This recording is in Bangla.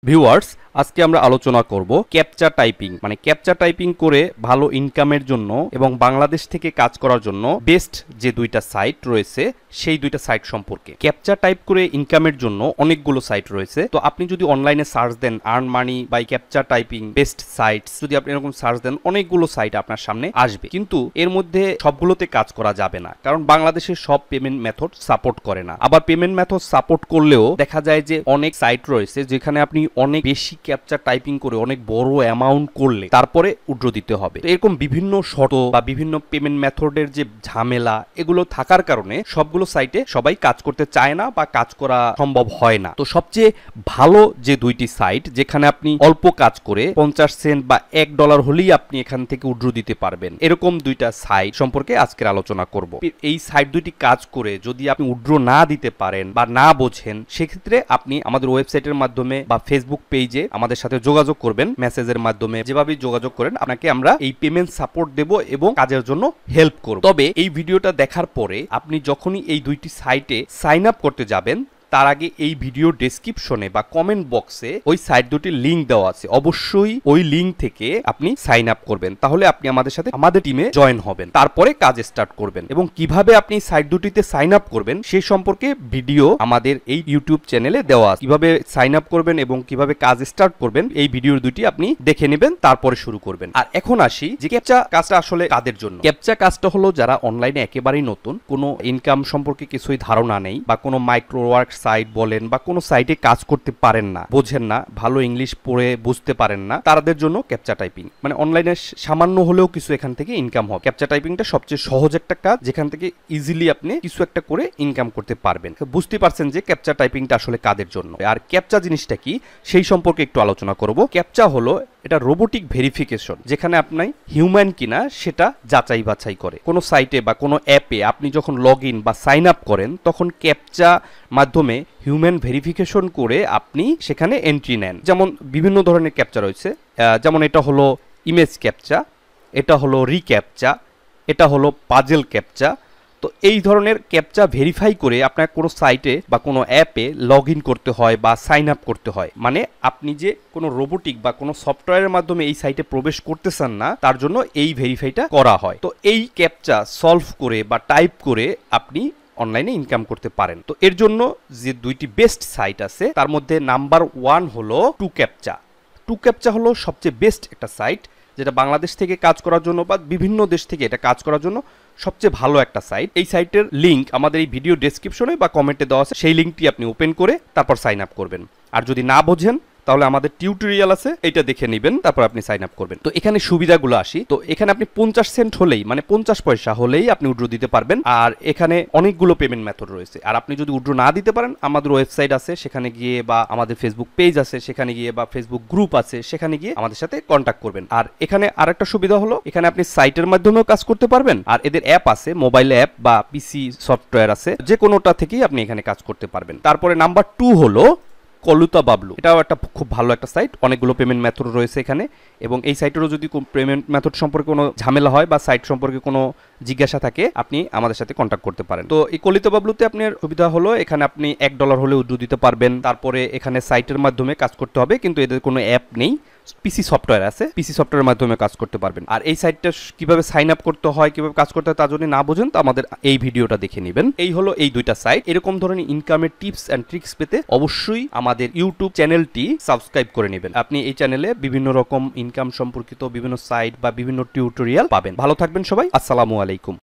ভিউয়ার্স, আজকে আমরা আলোচনা করব ক্যাপচা টাইপিং মানে ক্যাপচা টাইপিং করে ভালো ইনকামের জন্য এবং বাংলাদেশ থেকে কাজ করার জন্য বেস্ট যে দুইটা সাইট রয়েছে সেই দুইটা সাইট সম্পর্কে। ক্যাপচা টাইপ করে ইনকামের জন্য অনেকগুলো সাইট রয়েছে। তো আপনি যদি অনলাইনে সার্চ দেন earn money by captcha typing best sites, যদি আপনি এরকম সার্চ দেন অনেকগুলো সাইট আপনার সামনে আসবে, কিন্তু এর মধ্যে সবগুলোতে কাজ করা যাবে না, কারণ বাংলাদেশের সব পেমেন্ট মেথড সাপোর্ট করে না। আবার পেমেন্ট মেথড সাপোর্ট করলেও দেখা যায় যে অনেক সাইট রয়েছে যেখানে আপনি অনেক বেশি ক্যাপচা টাইপিং করে অনেক বড় অ্যামাউন্ট করলে তারপরে উইথড্র দিতে হবে। এরকম বিভিন্ন শর্ত বা বিভিন্ন পেমেন্ট মেথডের যে ঝামেলা এগুলো থাকার কারণে সবগুলো সাইটে সবাই কাজ করতে চায় না বা কাজ করা সম্ভব হয় না। তো সবচেয়ে ভালো যে দুইটি সাইট যেখানে আপনি অল্প কাজ করে 50 সেন্ট বা $1 হলেই আপনি এখান থেকে উইথড্র দিতে পারবেন, এরকম দুইটা সাইট সম্পর্কে আজকের আলোচনা করব। এই সাইট দুইটি কাজ করে যদি আপনি উইথড্র না দিতে পারেন বা না বোঝেন, সেক্ষেত্রে আপনি আমাদের ওয়েবসাইটের মাধ্যমে বা ফেসবুক পেজে আমাদের সাথে যোগাযোগ করবেন, মেসেজের মাধ্যমে যেভাবেই যোগাযোগ করেন আপনাকে আমরা এই পেমেন্ট সাপোর্ট দেব এবং কাজের জন্য হেল্প করব। তবে এই ভিডিওটা দেখার পরে আপনি যখনই এই দুইটি সাইটে সাইন আপ করতে যাবেন তার আগে এই ভিডিও ডেসক্রিপশনে বা কমেন্ট বক্সে ওই সাইট দুটির লিংক দেওয়া আছে, অবশ্যই ওই লিংক থেকে আপনি সাইন আপ করবেন, তাহলে আপনি আমাদের সাথে আমাদের টিমে জয়েন হবেন, তারপরে কাজ স্টার্ট করবেন। এবং কিভাবে আপনি সাইট দুটিতে সাইন আপ করবেন সেই সম্পর্কে ভিডিও আমাদের এই ইউটিউব চ্যানেলে দেওয়া আছে। কিভাবে সাইন আপ করবেন এবং কিভাবে কাজ স্টার্ট করবেন এই ভিডিও দুটি আপনি দেখে নেবেন, তারপরে শুরু করবেন। আর এখন আসি যে ক্যাপচা কাজটা আসলে কাদের জন্য। ক্যাপচা কাজটা হলো যারা অনলাইনে একেবারেই নতুন, কোনো ইনকাম সম্পর্কে কিছুই ধারণা নেই, বা কোনো মাইক্রো ওয়ার্ক সাইট বলেন বা কোনো সাইটে কাজ করতে পারেন না, বোঝেন না, ভালো ইংলিশ পড়ে বুঝতে পারেন না, তাদের জন্য ক্যাপচা টাইপিং মানে অনলাইনে সামান্য হলেও কিছু এখান থেকে ইনকাম হবে। ক্যাপচা টাইপিংটা সবচেয়ে সহজ একটা কাজ যেখান থেকে ইজিলি আপনি কিছু একটা করে ইনকাম করতে পারবেন। বুঝতে পারছেন যে ক্যাপচা টাইপিংটা আসলে কাদের জন্য। আর ক্যাপচা জিনিসটা কি সেই সম্পর্কে একটু আলোচনা করব। ক্যাপচা হলো এটা রোবোটিক ভেরিফিকেশন, যেখানে আপনি হিউম্যান কিনা সেটা যাচাই বাছাই করে। কোনো সাইটে বা কোনো অ্যাপে আপনি যখন লগ ইন বা সাইন আপ করেন তখন ক্যাপচা মাধ্যমে হিউম্যান ভেরিফিকেশন করে আপনি সেখানে এন্ট্রি নেন। যেমন বিভিন্ন ধরনের ক্যাপচা রয়েছে, যেমন এটা হলো ইমেজ ক্যাপচা, এটা হলো রিক্যাপচা, এটা হলো পাজেল ক্যাপচা। তো এই ধরনের ক্যাপচা ভেরিফাই করে আপনার কোনো সাইটে বা কোনো অ্যাপে লগ ইন করতে হয় বা সাইন আপ করতে হয়, মানে আপনি যে কোনো রোবোটিক বা কোনো সফটওয়্যারের মাধ্যমে এই সাইটে প্রবেশ করতেছেন না, তার জন্য এই ভেরিফাইটা করা হয়। তো এই ক্যাপচা সলভ করে বা টাইপ করে আপনি অনলাইনে ইনকাম করতে পারেন। তো এর জন্য যে দুইটি বেস্ট সাইট আছে তার মধ্যে নাম্বার 1 হলো ক্যাপচা। ক্যাপচা হলো সবচেয়ে বেস্ট একটা সাইট, যেটা বাংলাদেশ থেকে কাজ করার জন্য বা বিভিন্ন দেশ থেকে এটা কাজ করার জন্য সবচেয়ে ভালো একটা সাইট। এই সাইটের লিংক আমাদের এই ভিডিও ডেসক্রিপশনে বা কমেন্টে দেওয়া আছে, সেই লিংকটি আপনি ওপেন করে তারপর সাইন আপ করবেন। আর যদি না বোঝেন তাহলে আমাদের টিউটোরিয়াল আছে, এটা দেখে নেবেন, তারপর আপনি সাইন আপ করবেন। তো এখানে সুবিধাগুলো আসি। তো এখানে আপনি 50 সেন্ট হলেই মানে 50 পয়সা হলেই আপনি উইথড্র দিতে পারবেন। আর এখানে অনেকগুলো পেমেন্ট মেথড রয়েছে। আর আপনি যদি উইথড্র না দিতে পারেন আমাদের ওয়েবসাইট আছে, সেখানে গিয়ে বা আমাদের ফেসবুক পেজ আছে সেখানে গিয়ে বা ফেসবুক গ্রুপ আছে সেখানে গিয়ে আমাদের সাথে কন্ট্যাক্ট করবেন। আর এখানে আরেকটা সুবিধা হলো এখানে আপনি সাইটের মাধ্যমেও কাজ করতে পারবেন, আর এদের অ্যাপ আছে, মোবাইল অ্যাপ বা পিসি সফটওয়্যার আছে, যে কোনোটা থেকেই আপনি এখানে কাজ করতে পারবেন। তারপরে নাম্বার 2 হলো Kolotibablo। এটাও একটা খুব ভালো একটা সাইট, অনেকগুলো পেমেন্ট মেথড রয়েছে এখানে, এবং এই সাইটেরও যদি পেমেন্ট মেথড সম্পর্কে কোনো ঝামেলা হয় বা সাইট সম্পর্কে কোনো জিজ্ঞাসা থাকে আপনি আমাদের সাথে কন্ট্যাক্ট করতে পারেন। তো এই Kolotibabloতে আপনার সুবিধা হলো এখানে আপনি $1 হলে উইথড্র দিতে পারবেন। তারপরে এখানে সাইটের মাধ্যমে কাজ করতে হবে, কিন্তু এদের কোনো অ্যাপ নেই, পিসি সফটওয়্যার আছে, পিসি সফটওয়্যারের মাধ্যমে কাজ করতে পারবেন। আর এই সাইটটা কিভাবে সাইন আপ করতে হয়, কিভাবে কাজ করতে হয় তা যদি না বোঝেন তো আমাদের এই ভিডিওটা দেখে নেবেন। এই হলো এই দুইটা সাইট। এরকম ধরনের ইনকামের টিপস এন্ড ট্রিক্স পেতে অবশ্যই আমাদের ইউটিউব চ্যানেলটি সাবস্ক্রাইব করে নেবেন। আপনি এই চ্যানেলে বিভিন্ন রকম ইনকাম সম্পর্কিত বিভিন্ন সাইট বা বিভিন্ন টিউটোরিয়াল পাবেন। ভালো থাকবেন সবাই, আসসালামু আলাইকুম।